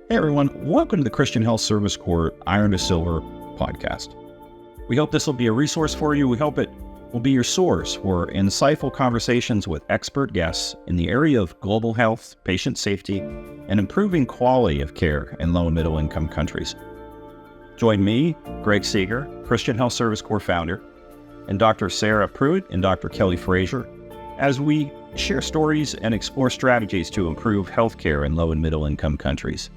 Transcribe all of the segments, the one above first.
Hey everyone, welcome to the Christian Health Service Corps Iron to Silver podcast. We hope this will be a resource for you. We hope it will be your source for insightful conversations with expert guests in the area of global health, patient safety, and improving quality of care in low and middle income countries. Join me, Greg Seeger, Christian Health Service Corps founder, and Dr. Sarah Pruitt and Dr. Kelly Frazier as we share stories and explore strategies to improve healthcare in low and middle income countries.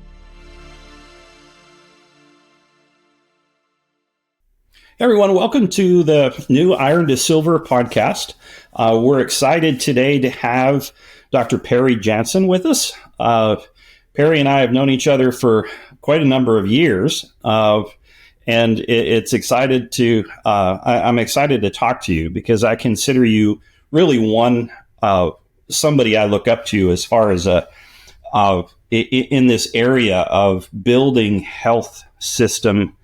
Hey everyone, welcome to the new Iron to Silver podcast. We're excited today to have Dr. Perry Jansen with us. Perry and I have known each other for quite a number of years, and I'm excited to talk to you because I consider you really somebody I look up to as far as in this area of building health system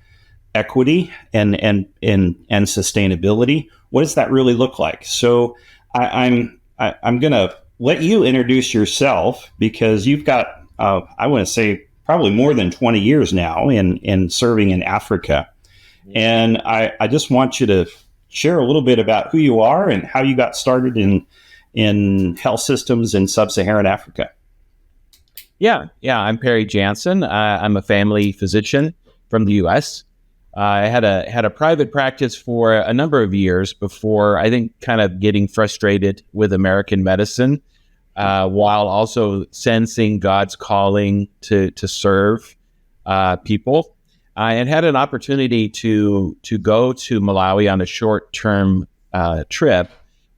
equity and sustainability. What does that really look like? So I'm going to let you introduce yourself because you've got I want to say probably more than 20 years now in serving in Africa, and I just want you to share a little bit about who you are and how you got started in health systems in sub-Saharan Africa. Yeah, I'm Perry Jansen. I'm a family physician from the U.S. I had a private practice for a number of years before, I think, kind of getting frustrated with American medicine, while also sensing God's calling to serve people. I had an opportunity to go to Malawi on a short-term trip,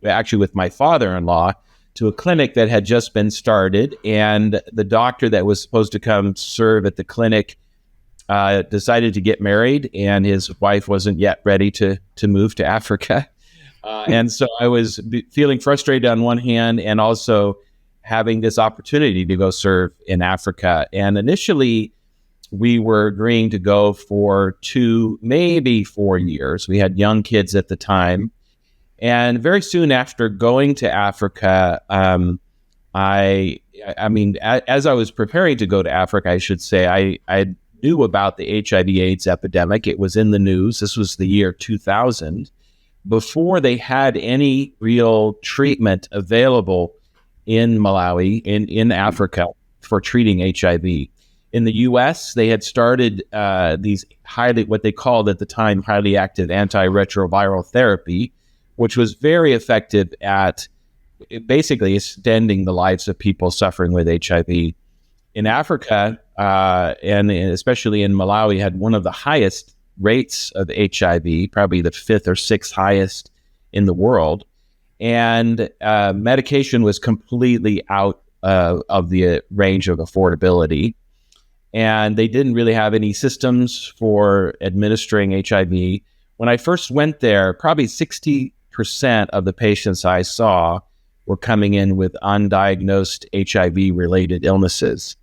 actually with my father-in-law, to a clinic that had just been started, and the doctor that was supposed to come serve at the clinic decided to get married, and his wife wasn't yet ready to move to Africa. And so I was feeling frustrated on one hand and also having this opportunity to go serve in Africa. And initially, we were agreeing to go for 2, maybe 4 years. We had young kids at the time. And very soon after going to Africa, as I was preparing to go to Africa, I should say, I knew about the HIV/AIDS epidemic. It was in the news. This was the year 2000, before they had any real treatment available in Malawi, in Africa, for treating HIV. In the U.S., they had started these what they called at the time, highly active antiretroviral therapy, which was very effective at basically extending the lives of people suffering with HIV. In Africa, and especially in Malawi, had one of the highest rates of HIV, probably the 5th or 6th highest in the world. And medication was completely out of the range of affordability. And they didn't really have any systems for administering HIV. When I first went there, probably 60% of the patients I saw were coming in with undiagnosed HIV-related illnesses.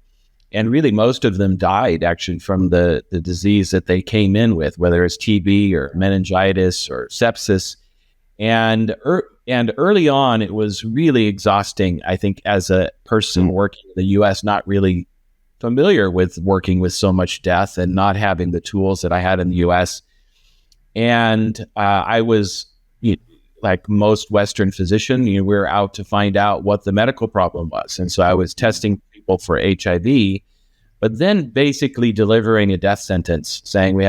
And really, most of them died actually from the disease that they came in with, whether it's TB or meningitis or sepsis. And early on, it was really exhausting, I think, as a person working in the U.S., not really familiar with working with so much death and not having the tools that I had in the U.S. And I was, like most Western physicians, we were out to find out what the medical problem was. And so I was testing people for HIV, but then basically delivering a death sentence saying,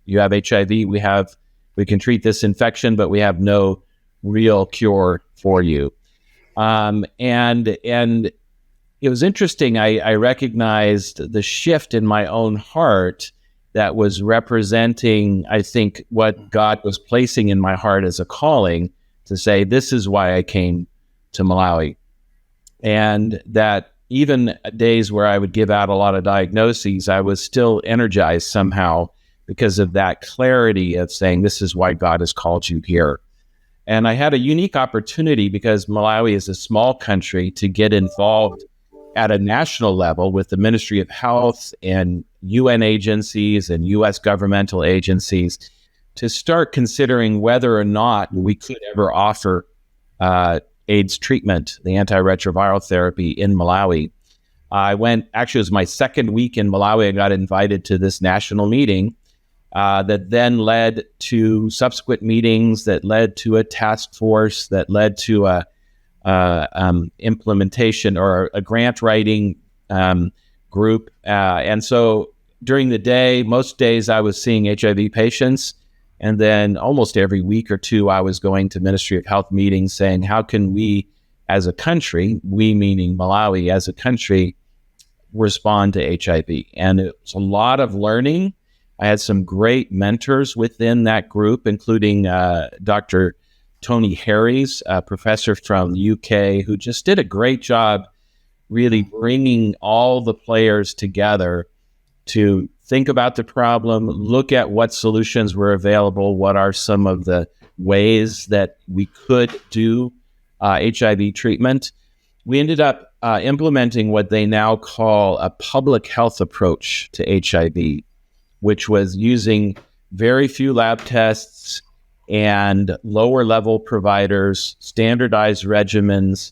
you have HIV, we can treat this infection, but we have no real cure for you. And it was interesting. I recognized the shift in my own heart that was representing, I think, what God was placing in my heart as a calling to say, this is why I came to Malawi. And that even days where I would give out a lot of diagnoses, I was still energized somehow because of that clarity of saying, this is why God has called you here. And I had a unique opportunity because Malawi is a small country to get involved at a national level with the Ministry of Health and UN agencies and US governmental agencies to start considering whether or not we could ever offer AIDS treatment, the antiretroviral therapy in Malawi. Actually, it was my second week in Malawi. I got invited to this national meeting that then led to subsequent meetings, that led to a task force, that led to a implementation or a grant writing group. And so during the day, most days I was seeing HIV patients. And then almost every week or two, I was going to Ministry of Health meetings saying, how can we as a country, we meaning Malawi as a country, respond to HIV? And it was a lot of learning. I had some great mentors within that group, including Dr. Tony Harries, a professor from the UK, who just did a great job really bringing all the players together to think about the problem, look at what solutions were available, what are some of the ways that we could do HIV treatment. We ended up implementing what they now call a public health approach to HIV, which was using very few lab tests and lower level providers, standardized regimens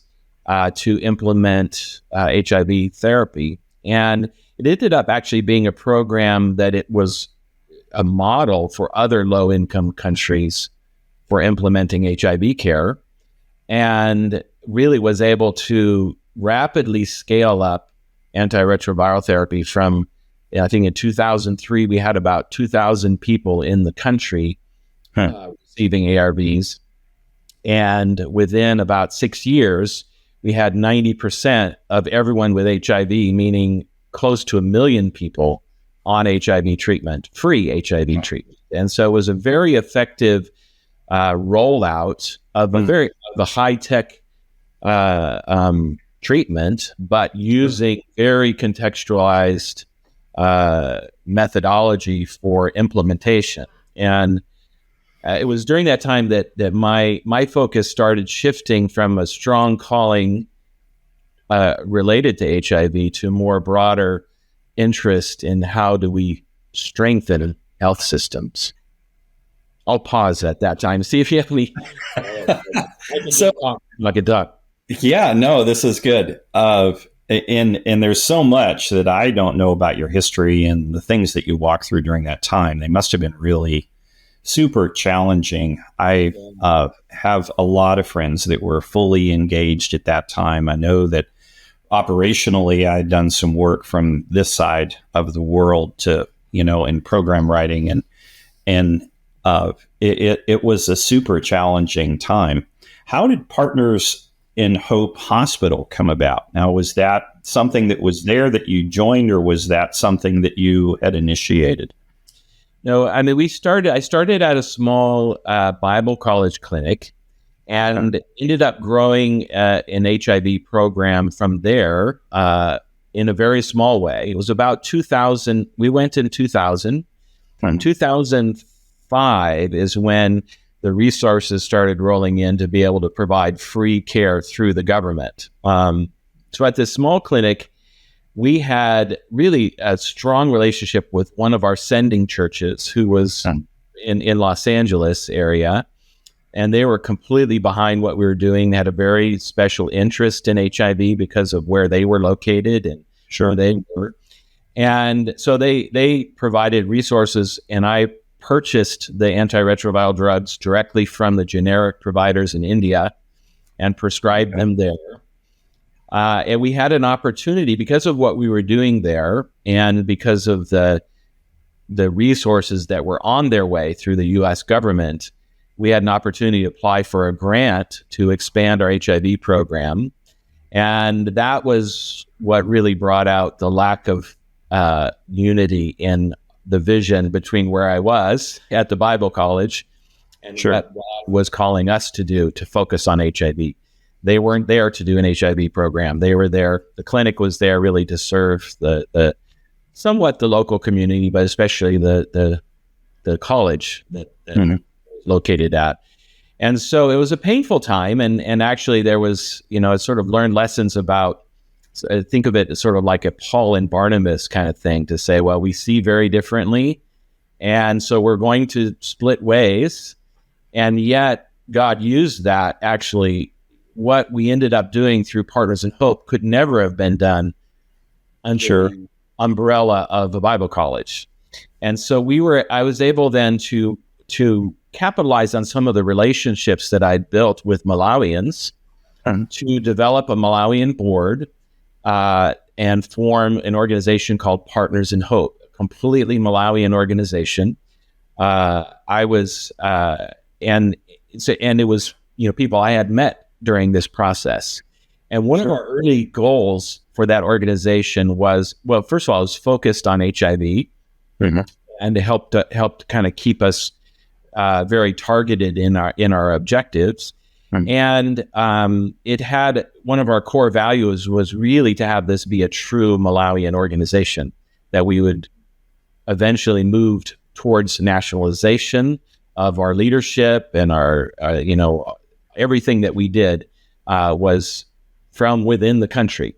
to implement HIV therapy. And it ended up actually being a program that it was a model for other low-income countries for implementing HIV care, and really was able to rapidly scale up antiretroviral therapy from, I think in 2003, we had about 2,000 people in the country receiving ARVs. And within about 6 years, we had 90% of everyone with HIV, meaning close to 1 million people on HIV treatment, free HIV treatment. And so it was a very effective rollout of a high-tech treatment, but using very contextualized methodology for implementation. And it was during that time that my focus started shifting from a strong calling related to HIV to more broader interest in how do we strengthen health systems. I'll pause at that time, see if you have any. So, like a duck. Yeah, no, this is good. And there's so much that I don't know about your history and the things that you walked through during that time. They must have been really super challenging. I have a lot of friends that were fully engaged at that time. I know that operationally, I had done some work from this side of the world to, in program writing, and it was a super challenging time. How did Partners in Hope Hospital come about? Now, was that something that was there that you joined, or was that something that you had initiated? No, I mean, I started at a small Bible college clinic, and ended up growing an HIV program from there in a very small way. It was about 2000. We went in 2000. In 2005 is when the resources started rolling in to be able to provide free care through the government. So at this small clinic, we had really a strong relationship with one of our sending churches who was in Los Angeles area. And they were completely behind what we were doing. They had a very special interest in HIV because of where they were located and where they were. And so they provided resources, and I purchased the antiretroviral drugs directly from the generic providers in India and prescribed them there. And we had an opportunity because of what we were doing there, and because of the resources that were on their way through the U.S. government. We had an opportunity to apply for a grant to expand our HIV program. And that was what really brought out the lack of unity in the vision between where I was at the Bible college and what God was calling us to do, to focus on HIV. They weren't there to do an HIV program. They were there. The clinic was there really to serve the somewhat the local community, but especially the college that located at. And so it was a painful time. And actually there was, I sort of learned lessons about, think of it as sort of like a Paul and Barnabas kind of thing, to say, well, we see very differently. And so we're going to split ways. And yet God used that. Actually, what we ended up doing through Partners in Hope could never have been done under Sure. the umbrella of a Bible college. And so I was able then to capitalize on some of the relationships that I'd built with Malawians to develop a Malawian board and form an organization called Partners in Hope, a completely Malawian organization. And it was, people I had met during this process. And one of our early goals for that organization was, well, first of all, it was focused on HIV, and it helped kind of keep us very targeted in our objectives. And it had, one of our core values was really to have this be a true Malawian organization, that we would eventually move towards nationalization of our leadership, and our, everything that we did was from within the country.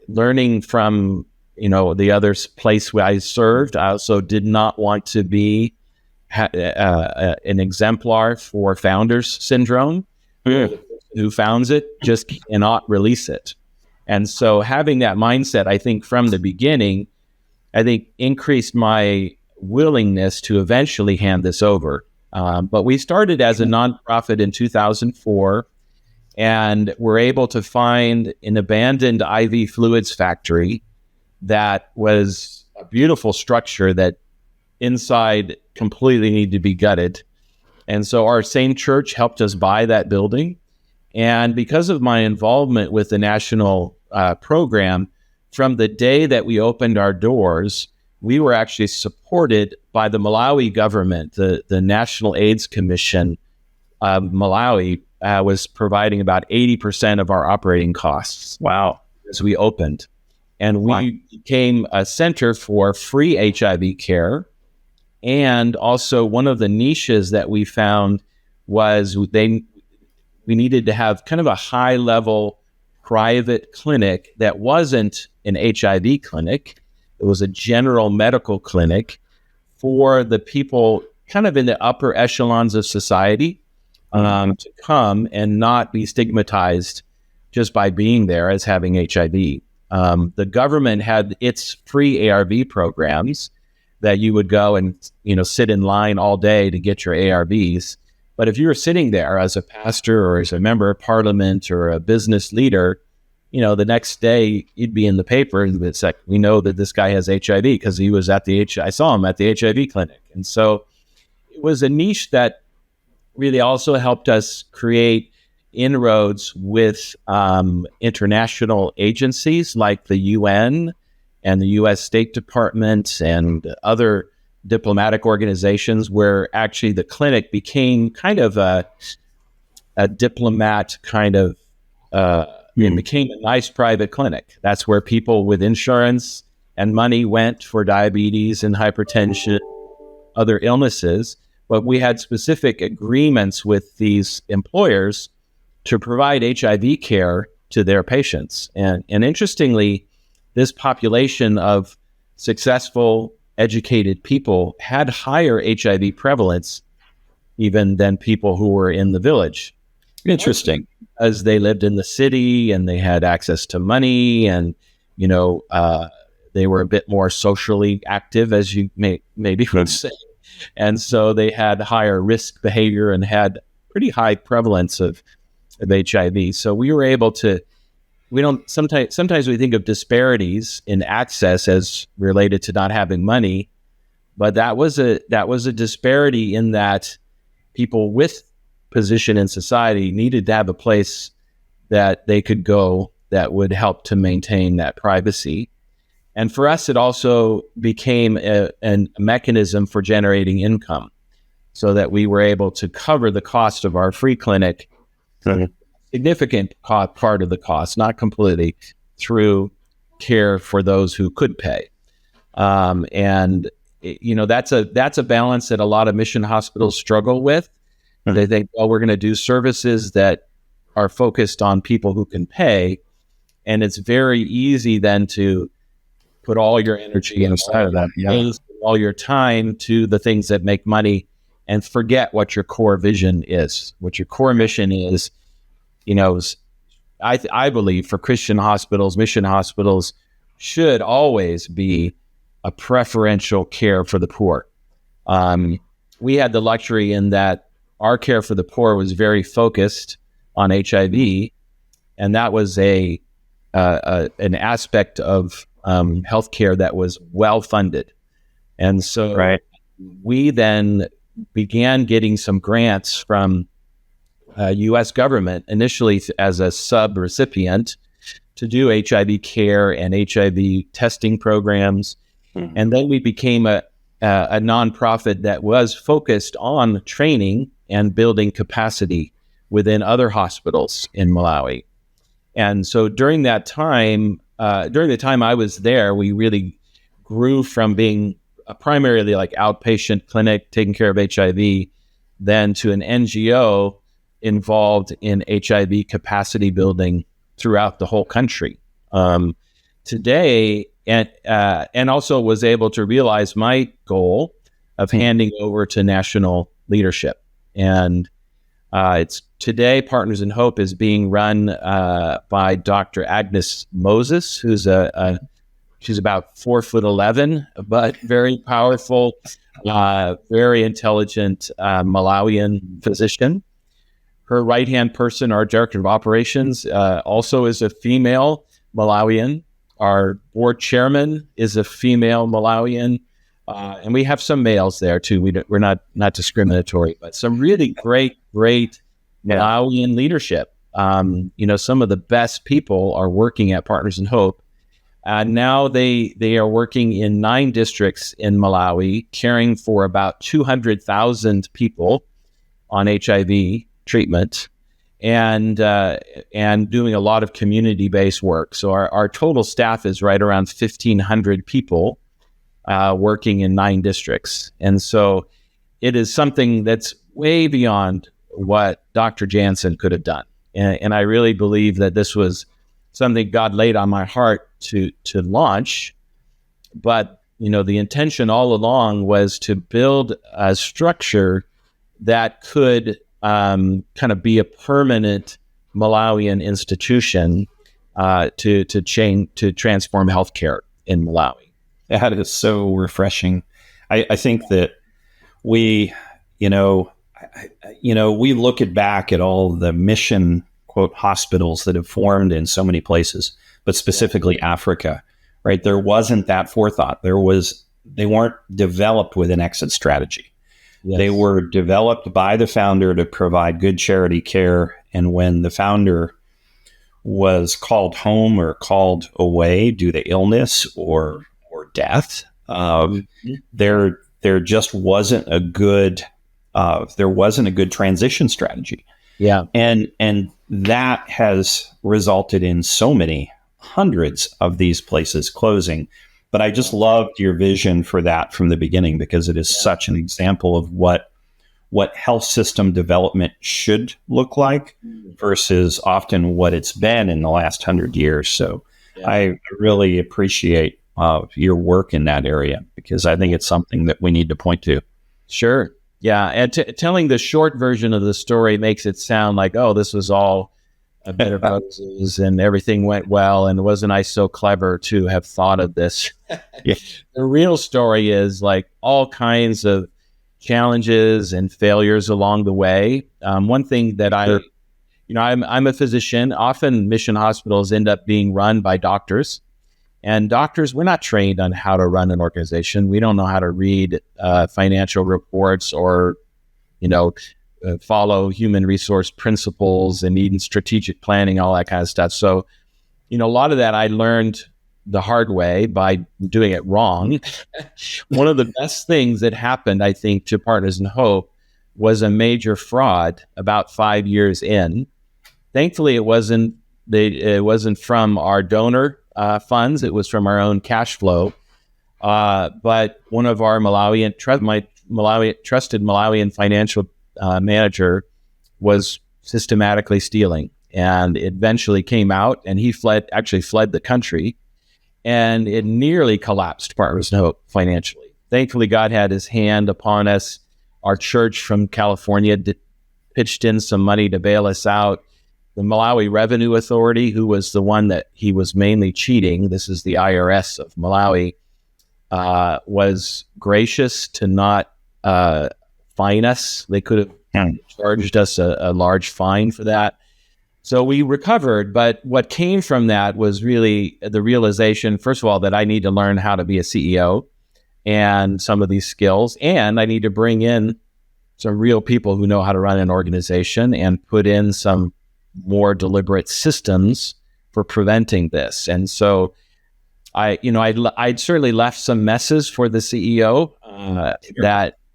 Learning from, the other place where I served, I also did not want to be an exemplar for founders syndrome. Who founds it just cannot release it. And so having that mindset, I think from the beginning, increased my willingness to eventually hand this over. But we started as a nonprofit in 2004, and were able to find an abandoned IV fluids factory that was a beautiful structure that inside completely needed to be gutted. And so our same church helped us buy that building. And because of my involvement with the national program, from the day that we opened our doors, we were actually supported by the Malawi government. The National AIDS Commission of Malawi was providing about 80% of our operating costs. Wow. As we opened. And we became a center for free HIV care. And also one of the niches that we found was we needed to have kind of a high level private clinic that wasn't an HIV clinic. It was a general medical clinic for the people kind of in the upper echelons of society to come and not be stigmatized just by being there as having HIV. The government had its free ARV programs that you would go and, sit in line all day to get your ARVs. But if you were sitting there as a pastor or as a member of parliament or a business leader, the next day you'd be in the paper and it's like, we know that this guy has HIV because he was at I saw him at the HIV clinic. And so it was a niche that really also helped us create inroads with international agencies like the UN and the U.S. State Department and other diplomatic organizations, where actually the clinic became kind of a diplomat kind of, it became a nice private clinic. That's where people with insurance and money went for diabetes and hypertension, other illnesses. But we had specific agreements with these employers to provide HIV care to their patients. And interestingly, this population of successful, educated people had higher HIV prevalence even than people who were in the village. Interesting. As they lived in the city and they had access to money and, they were a bit more socially active, as you maybe would say. And so they had higher risk behavior and had pretty high prevalence of HIV. So we were able to, sometimes we think of disparities in access as related to not having money, but that was a disparity in that people with position in society needed to have a place that they could go that would help to maintain that privacy. And for us, it also became a mechanism for generating income, so that we were able to cover the cost of our free clinic, significant part of the cost, not completely, through care for those who could pay. And that's a balance that a lot of mission hospitals struggle with. They think, well, we're going to do services that are focused on people who can pay, and it's very easy then to put all your energy inside of that, all your time to the things that make money, and forget what your core vision is, what your core mission is. I believe for Christian hospitals, mission hospitals should always be a preferential care for the poor. We had the luxury in that our care for the poor was very focused on HIV, and that was an aspect of healthcare that was well funded. And so we then began getting some grants from U.S. government, initially as a sub-recipient, to do HIV care and HIV testing programs. Mm-hmm. And then we became a nonprofit that was focused on training and building capacity within other hospitals in Malawi. And so during that time, during the time I was there, we really grew from being a primarily like outpatient clinic taking care of HIV, then to an NGO involved in HIV capacity building throughout the whole country. Today, and also was able to realize my goal of handing over to national leadership. And it's today, Partners in Hope is being run by Dr. Agnes Moses, who's she's about 4'11", but very powerful, very intelligent Malawian physician. Her right-hand person, our director of operations, also is a female Malawian. Our board chairman is a female Malawian, and we have some males there too. We're not discriminatory, but some really great Malawian leadership. Some of the best people are working at Partners in Hope. Now they are working in 9 districts in Malawi, caring for about 200,000 people on HIV treatment, and doing a lot of community-based work. So our total staff is right around 1,500 people working in 9 districts. And so it is something that's way beyond what Dr. Jansen could have done. And I really believe that this was something God laid on my heart to launch. But, the intention all along was to build a structure that could kind of be a permanent Malawian institution to transform healthcare in Malawi. That is so refreshing. I think that we look back at all the mission quote hospitals that have formed in so many places, but specifically Africa, right? There wasn't that forethought. They weren't developed with an exit strategy. Yes. They were developed by the founder to provide good charity care. And when the founder was called home or called away due to illness or death, there just wasn't a good transition strategy. Yeah, and that has resulted in so many hundreds of these places closing. But I just loved your vision for that from the beginning, because it is such an example of what health system development should look like versus often what it's been in the last 100 years. So I really appreciate your work in that area, because I think it's something that we need to point to. Sure. Yeah. And telling the short version of the story makes it sound like, oh, this was all a bed of roses and everything went well, and wasn't I so clever to have thought of this? Yeah. The real story is like all kinds of challenges and failures along the way. One thing that I'm a physician. Often mission hospitals end up being run by doctors, and doctors, we're not trained on how to run an organization. We don't know how to read financial reports or, follow human resource principles and even strategic planning, all that kind of stuff. So, a lot of that I learned the hard way by doing it wrong. One of the best things that happened, I think, to Partners in Hope was a major fraud about 5 years in. Thankfully, it wasn't from our donor funds. It was from our own cash flow. But one of our trusted Malawian financial manager was systematically stealing, and it eventually came out, and he fled the country, and it nearly collapsed Partners in Hope financially. Thankfully, God had his hand upon us. Our church from California pitched in some money to bail us out. the Malawi Revenue Authority, who was the one that he was mainly cheating, this is the IRS of Malawi, was gracious to not fine us. They could have charged us a large fine for that. So we recovered, but what came from that was really the realization, first of all, that I need to learn how to be a CEO and some of these skills, and I need to bring in some real people who know how to run an organization and put in some more deliberate systems for preventing this. And so I'd certainly left some messes for the CEO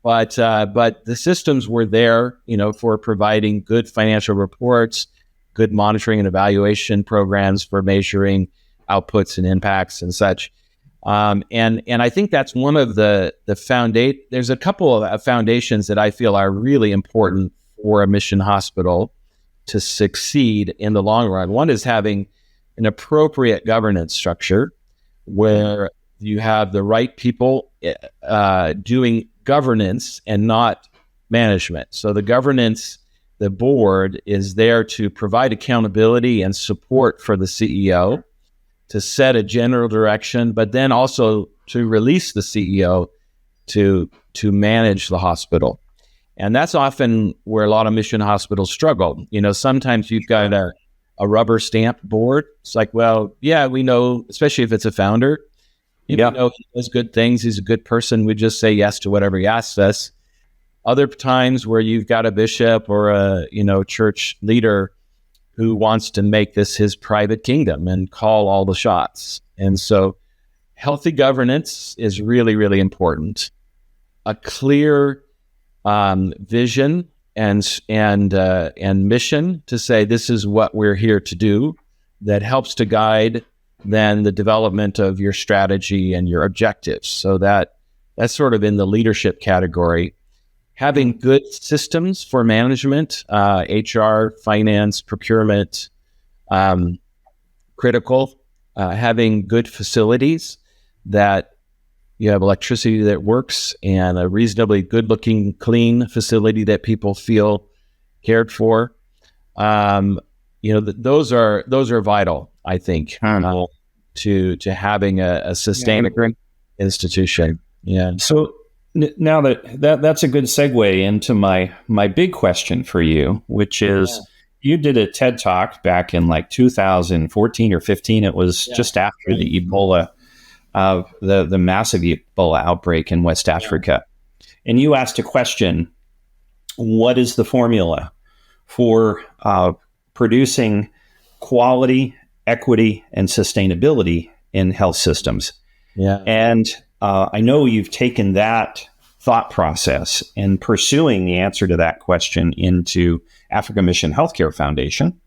but the systems were there, for providing good financial reports, good monitoring and evaluation programs for measuring outputs and impacts and such. And I think that's one of the foundation. There's a couple of foundations that I feel are really important for a mission hospital to succeed in the long run. One is having an appropriate governance structure where you have the right people doing governance and not management. So the governance, the board is there to provide accountability and support for the CEO, to set a general direction, but then also to release the CEO to manage the hospital. And that's often where a lot of mission hospitals struggle. Sometimes you've got a rubber stamp board. It's like, well, yeah, we know, especially if it's a founder, we know he does good things. He's a good person. We just say yes to whatever he asks us. Other times where you've got a bishop or a, church leader who wants to make this his private kingdom and call all the shots. And so healthy governance is really, really important. A clear vision and mission to say this is what we're here to do, that helps to guide then the development of your strategy and your objectives. So that's sort of in the leadership category. Having good systems for management, HR, finance, procurement, critical. Having good facilities, that you have electricity that works and a reasonably good-looking, clean facility that people feel cared for. Those are vital, I think, to having a sustainable institution. Yeah. So now that's a good segue into my big question for you, which is you did a TED Talk back in like 2014 or 15. It was just after the Ebola, the massive Ebola outbreak in West Africa. And you asked a question, what is the formula for producing quality, equity, and sustainability in health systems? Yeah. And I know you've taken that thought process and pursuing the answer to that question into Africa Mission Healthcare Foundation,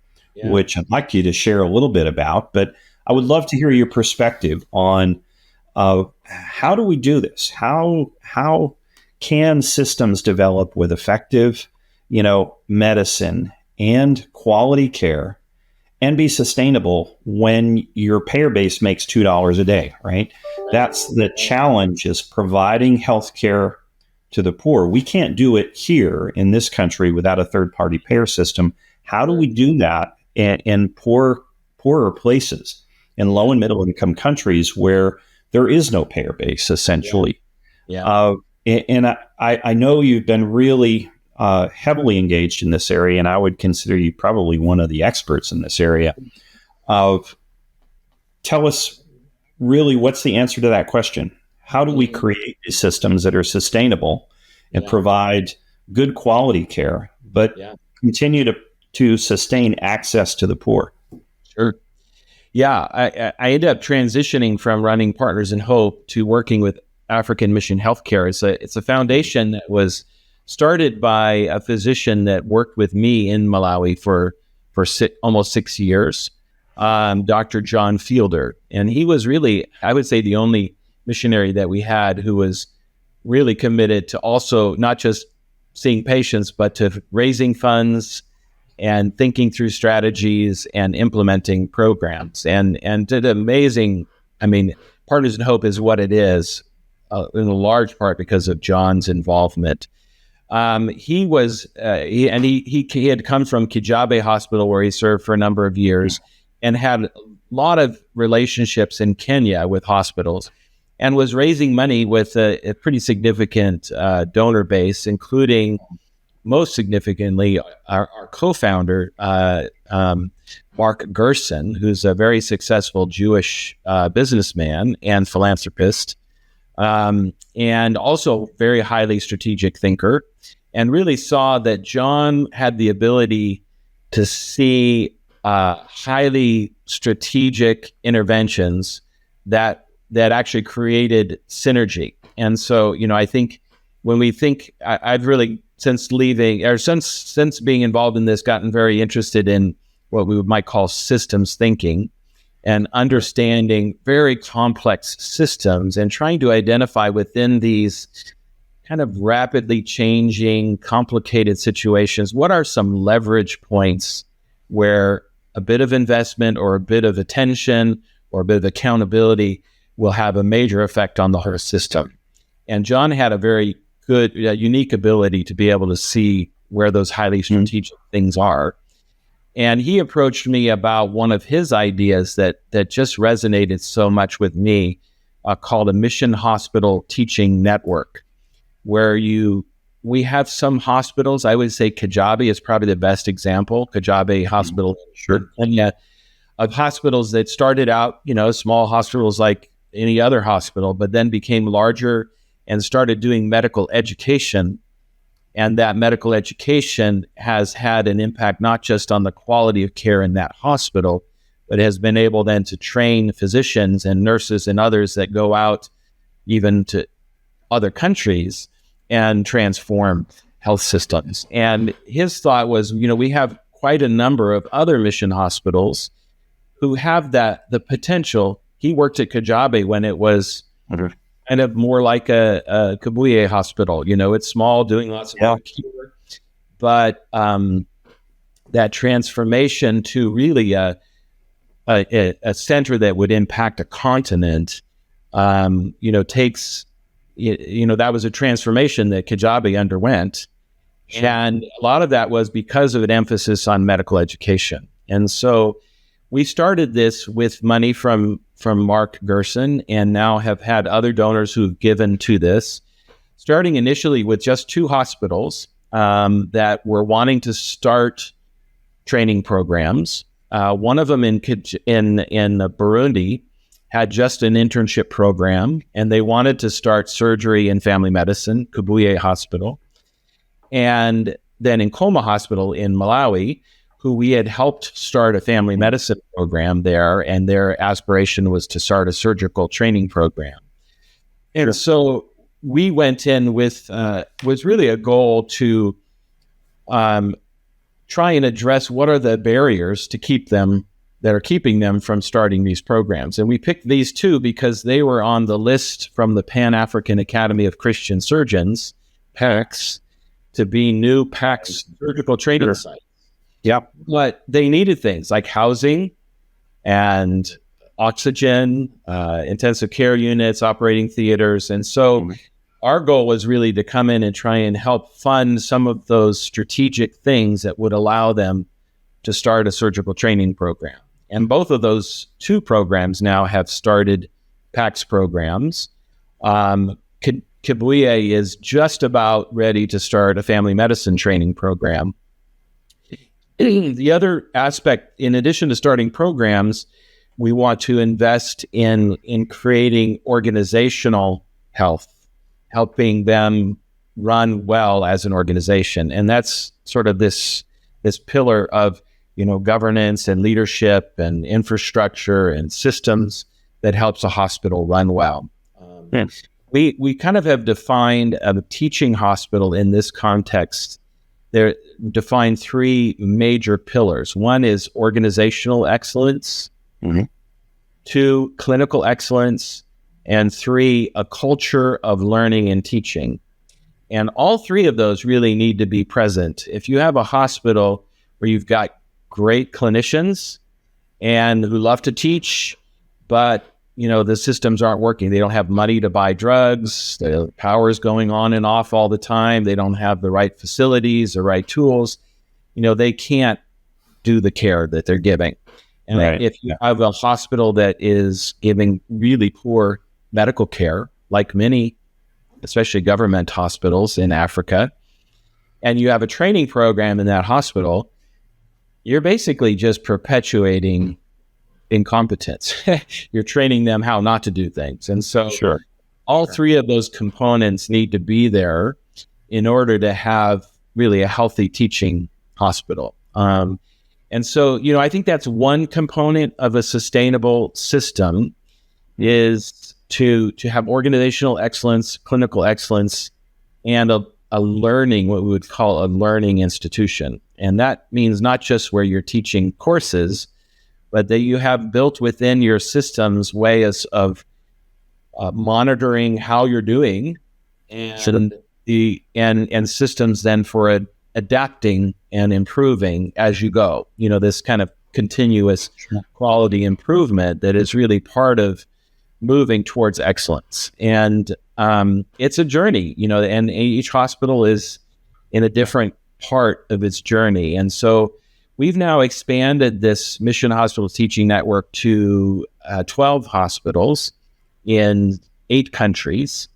which I'd like you to share a little bit about. But I would love to hear your perspective on how do we do this? How can systems develop with effective, medicine and quality care and be sustainable when your payer base makes $2 a day, right? That's the challenge, is providing health care to the poor. We can't do it here in this country without a third-party payer system. How do we do that in poorer places, in low and middle income countries where there is no payer base, essentially? And I know you've been really heavily engaged in this area, and I would consider you probably one of the experts in this area. Tell us really what's the answer to that question. How do we create these systems that are sustainable and provide good quality care, but continue to sustain access to the poor? Sure. Yeah, I ended up transitioning from running Partners in Hope to working with African Mission Healthcare. It's a foundation that was started by a physician that worked with me in Malawi for almost 6 years, Dr. John Fielder. And he was really, I would say, the only missionary that we had who was really committed to also not just seeing patients, but to raising funds and thinking through strategies and implementing programs, and did amazing. I mean, Partners in Hope is what it is in a large part because of John's involvement. He was, he had come from Kijabe Hospital, where he served for a number of years, and had a lot of relationships in Kenya with hospitals, and was raising money with a pretty significant donor base, including, most significantly, our co-founder, Mark Gerson, who's a very successful Jewish businessman and philanthropist, and also very highly strategic thinker, and really saw that John had the ability to see highly strategic interventions that actually created synergy. And so, I think when we think, I've really, since leaving, or since being involved in this, gotten very interested in what we might call systems thinking, and understanding very complex systems and trying to identify within these kind of rapidly changing, complicated situations, what are some leverage points where a bit of investment or a bit of attention or a bit of accountability will have a major effect on the whole system. And John had a very good, unique ability to be able to see where those highly strategic things are. And he approached me about one of his ideas that just resonated so much with me, called a mission hospital teaching network, where we have some hospitals. I would say Kijabe is probably the best example. Kijabe Hospital, Kenya, of hospitals that started out, small hospitals like any other hospital, but then became larger and started doing medical education. And that medical education has had an impact not just on the quality of care in that hospital, but has been able then to train physicians and nurses and others that go out even to other countries and transform health systems. And his thought was, we have quite a number of other mission hospitals who have the potential. He worked at Kijabe when it was kind of more like a Kabuye hospital. It's small, doing lots of care, but that transformation to really a center that would impact a continent, takes, that was a transformation that Kijabe underwent. Sure. And a lot of that was because of an emphasis on medical education. And so we started this with money from Mark Gerson, and now have had other donors who've given to this, starting initially with just 2 hospitals that were wanting to start training programs. One of them in Burundi had just an internship program, and they wanted to start surgery and family medicine, Kabuye Hospital. And then in Koma Hospital in Malawi, who we had helped start a family medicine program there, and their aspiration was to start a surgical training program. And so we went in with, was really a goal to try and address what are the barriers to that are keeping them from starting these programs. And we picked these 2 because they were on the list from the Pan-African Academy of Christian Surgeons, PACS, to be new PACS surgical training sites. Yep. But they needed things like housing and oxygen, intensive care units, operating theaters. And so our goal was really to come in and try and help fund some of those strategic things that would allow them to start a surgical training program. And both of those 2 programs now have started PACS programs. Kibuye is just about ready to start a family medicine training program. The other aspect, in addition to starting programs, we want to invest in creating organizational health, helping them run well as an organization. And that's sort of this pillar of, governance and leadership and infrastructure and systems that helps a hospital run well. We kind of have defined a teaching hospital in this context. They're defined 3 major pillars. One is organizational excellence, 2, clinical excellence, and 3, a culture of learning and teaching. And all 3 of those really need to be present. If you have a hospital where you've got great clinicians and who love to teach, but the systems aren't working. They don't have money to buy drugs. The power is going on and off all the time. They don't have the right facilities, the right tools. They can't do the care that they're giving. And if you have a hospital that is giving really poor medical care, like many, especially government hospitals in Africa, and you have a training program in that hospital, you're basically just perpetuating incompetence. You're training them how not to do things. And so all three of those components need to be there in order to have really a healthy teaching hospital. And so, I think that's one component of a sustainable system, is to have organizational excellence, clinical excellence, and a learning, what we would call a learning institution. And that means not just where you're teaching courses, but that you have built within your systems ways of monitoring how you're doing, and and systems then for adapting and improving as you go. This kind of continuous quality improvement that is really part of moving towards excellence. And it's a journey, and each hospital is in a different part of its journey. And so we've now expanded this Mission Hospital Teaching Network to 12 hospitals in 8 countries.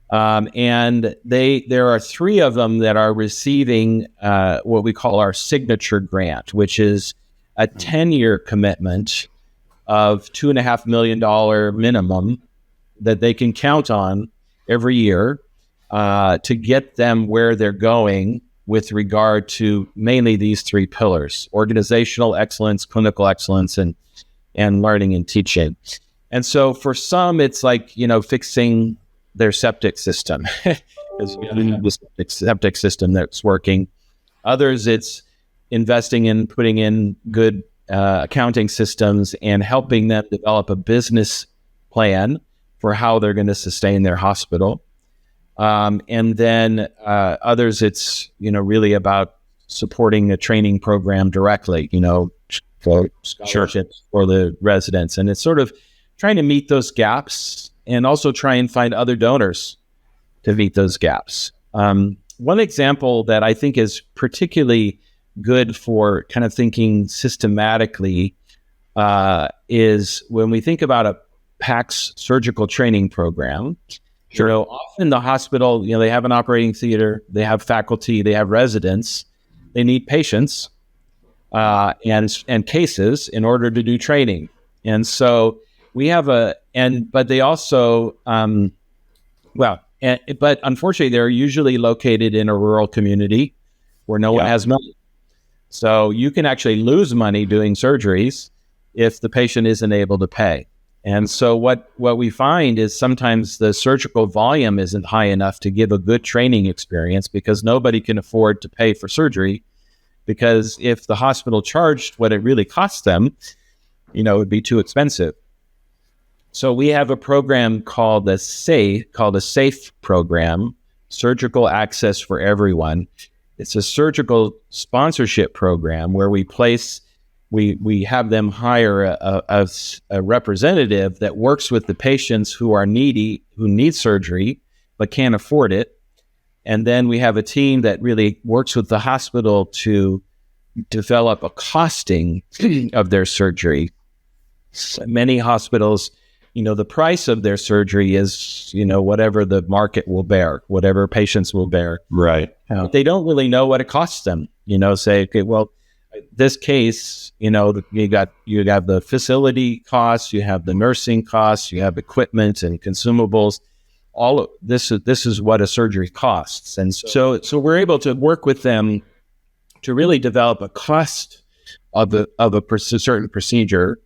And there are 3 of them that are receiving what we call our signature grant, which is a 10-year commitment of $2.5 million minimum that they can count on every year to get them where they're going with regard to mainly these 3 pillars: organizational excellence, clinical excellence, and learning and teaching. And so for some, it's like, fixing their septic system, because the septic system that's working. Others, it's investing in putting in good accounting systems and helping them develop a business plan for how they're going to sustain their hospital. And then others, it's, really about supporting a training program directly, for scholarships for the residents. And it's sort of trying to meet those gaps and also try and find other donors to meet those gaps. One example that I think is particularly good for kind of thinking systematically is when we think about a PACS surgical training program. Often the hospital, they have an operating theater, they have faculty, they have residents, they need patients and cases in order to do training. And so we have but they also, but unfortunately they're usually located in a rural community where no one has money. So you can actually lose money doing surgeries if the patient isn't able to pay. And so what we find is sometimes the surgical volume isn't high enough to give a good training experience, because nobody can afford to pay for surgery, because if the hospital charged what it really costs them, it would be too expensive. So we have a program called a SAFE program, Surgical Access for Everyone. It's a surgical sponsorship program where we have them hire a representative that works with the patients who are needy, who need surgery, but can't afford it. And then we have a team that really works with the hospital to develop a costing of their surgery. So many hospitals, the price of their surgery is, whatever the market will bear, whatever patients will bear. Right. But they don't really know what it costs them. Say, okay, well, this case, you have the facility costs, you have the nursing costs, you have equipment and consumables. All of this is what a surgery costs. And so we're able to work with them to really develop a cost of a certain procedure.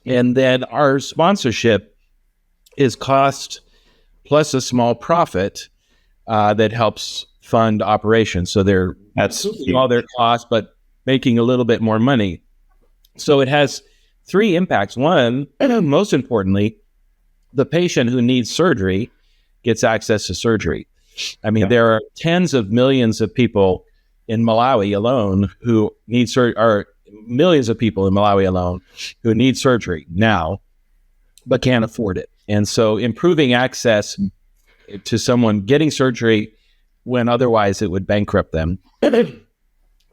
And then our sponsorship is cost plus a small profit that helps fund operations. So they're all their costs, but making a little bit more money. So it has 3 impacts. One, most importantly, the patient who needs surgery gets access to surgery. I mean, there are tens of millions of people in Malawi alone who need surgery, or millions of people in Malawi alone who need surgery now. but can't afford it. And so improving access to someone getting surgery when otherwise it would bankrupt them.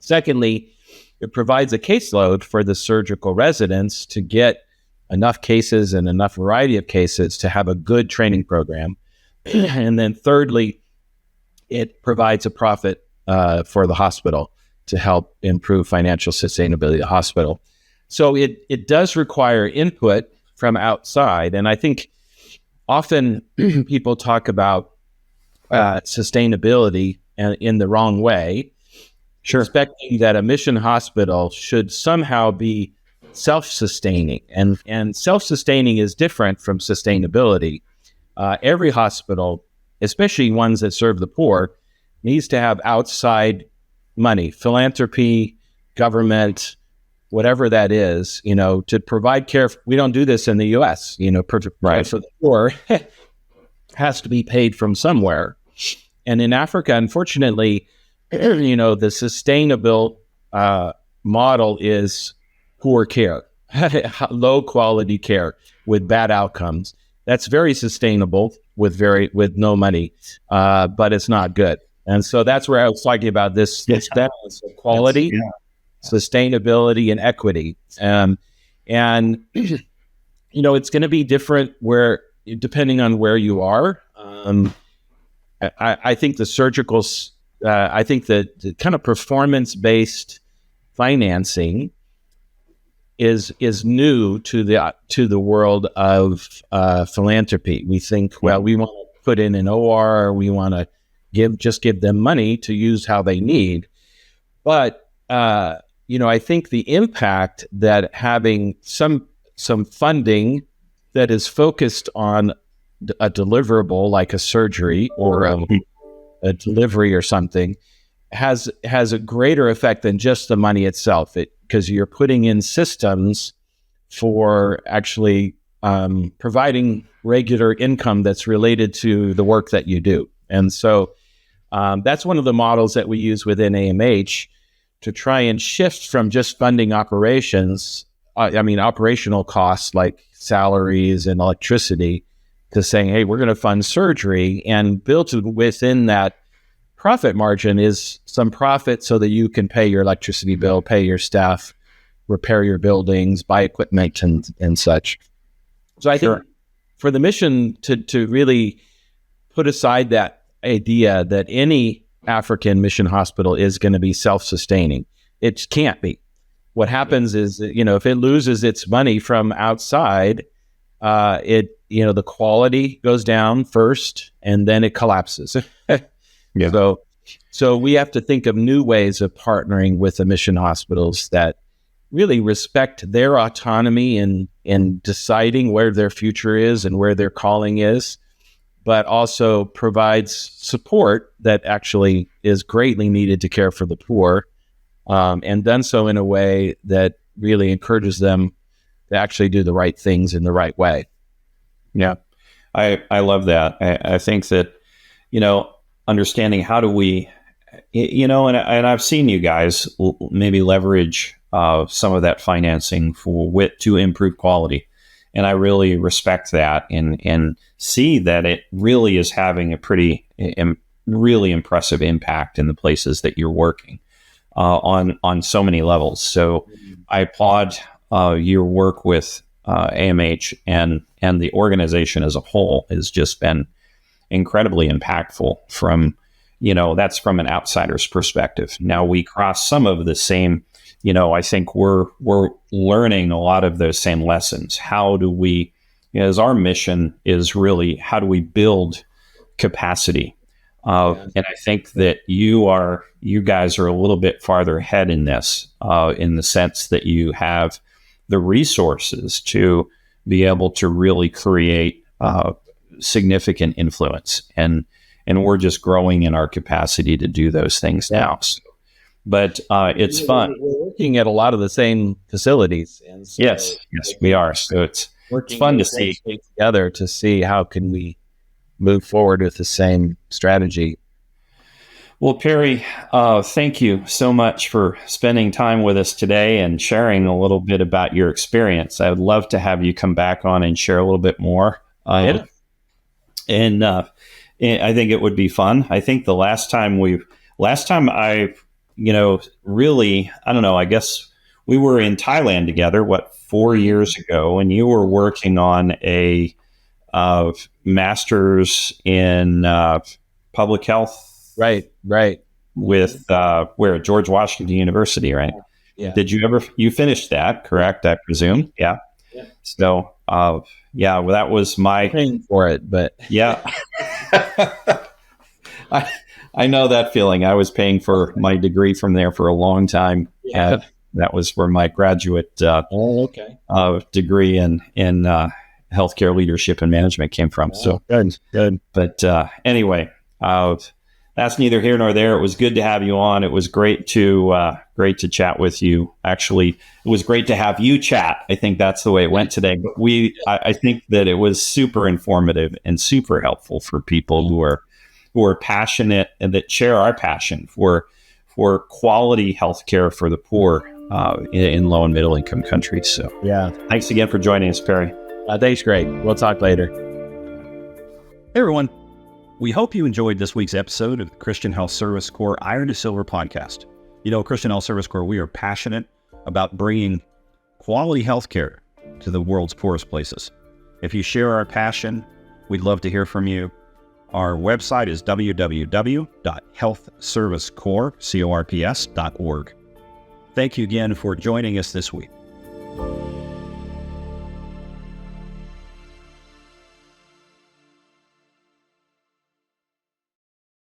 Secondly, it provides a caseload for the surgical residents to get enough cases and enough variety of cases to have a good training program. And then thirdly, it provides a profit for the hospital to help improve financial sustainability of the hospital. So it does require input from outside. And I think often people talk about sustainability in the wrong way, expecting that a mission hospital should somehow be self-sustaining. And self-sustaining is different from sustainability. Every hospital, especially ones that serve the poor, needs to have outside money, philanthropy, government, whatever that is, to provide care. We don't do this in the U.S., care for the poor has to be paid from somewhere. And in Africa, unfortunately, the sustainable model is poor care, low quality care with bad outcomes. That's very sustainable with no money, but it's not good. And so that's where I was talking about this balance of quality, sustainability, and equity. And it's going to be different depending on where you are. I think the surgical, I think that the kind of performance-based financing is new to the world of philanthropy. We think, well, we want to put in an OR, we want to give them money to use how they need. But I think the impact that having some funding that is focused on a deliverable like a surgery or a delivery or something has a greater effect than just the money itself, because you're putting in systems for actually providing regular income that's related to the work that you do. And so that's one of the models that we use within AMH to try and shift from just funding operations, operational costs like salaries and electricity, to saying, hey, we're going to fund surgery, and built within that profit margin is some profit so that you can pay your electricity bill, pay your staff, repair your buildings, buy equipment and such. So I think for the mission to really put aside that idea that any African mission hospital is going to be self-sustaining, it can't be. What happens is, if it loses its money from outside, the quality goes down first and then it collapses. So we have to think of new ways of partnering with the mission hospitals that really respect their autonomy in deciding where their future is and where their calling is, but also provides support that actually is greatly needed to care for the poor, and done so in a way that really encourages them to actually do the right things in the right way. Yeah, I love that. I think that, understanding how do we, and I've seen you guys maybe leverage some of that financing to improve quality. And I really respect that and see that it really is having a really impressive impact in the places that you're working on so many levels. So I applaud your work with AMH and the organization as a whole has just been incredibly impactful that's from an outsider's perspective. Now we cross some of the same, I think we're learning a lot of those same lessons. How do we, as our mission is really, how do we build capacity? And I think that you guys are a little bit farther ahead in this, in the sense that you have the resources to be able to really create significant influence. And we're just growing in our capacity to do those things now. So, but it's fun. We're working at a lot of the same facilities. And so yes, we are. So it's fun to see together to see how can we move forward with the same strategy. Well, Perry, thank you so much for spending time with us today and sharing a little bit about your experience. I would love to have you come back on and share a little bit more. Yeah. And I think it would be fun. I think the last time I, really, I don't know, I guess we were in Thailand together, 4 years ago, and you were working on a master's in public health. Right. With where George Washington University, right? Yeah. Did you finished that? Correct, I presume. Yeah. So, well, that was my Paying for it, but yeah. I know that feeling. I was paying for my degree from there for a long time. Yeah. That was where my graduate degree in healthcare leadership and management came from. So good. But anyway, that's neither here nor there. It was good to have you on. It was great to chat with you. Actually, it was great to have you chat. I think that's the way it went today. But I think that it was super informative and super helpful for people who are passionate and that share our passion for quality healthcare for the poor in low and middle income countries. So yeah, thanks again for joining us, Perry. Thanks, Greg. We'll talk later. Hey, everyone. We hope you enjoyed this week's episode of the Christian Health Service Corps Iron to Silver podcast. Christian Health Service Corps, we are passionate about bringing quality healthcare to the world's poorest places. If you share our passion, we'd love to hear from you. Our website is www.healthservicecorps.org. Thank you again for joining us this week.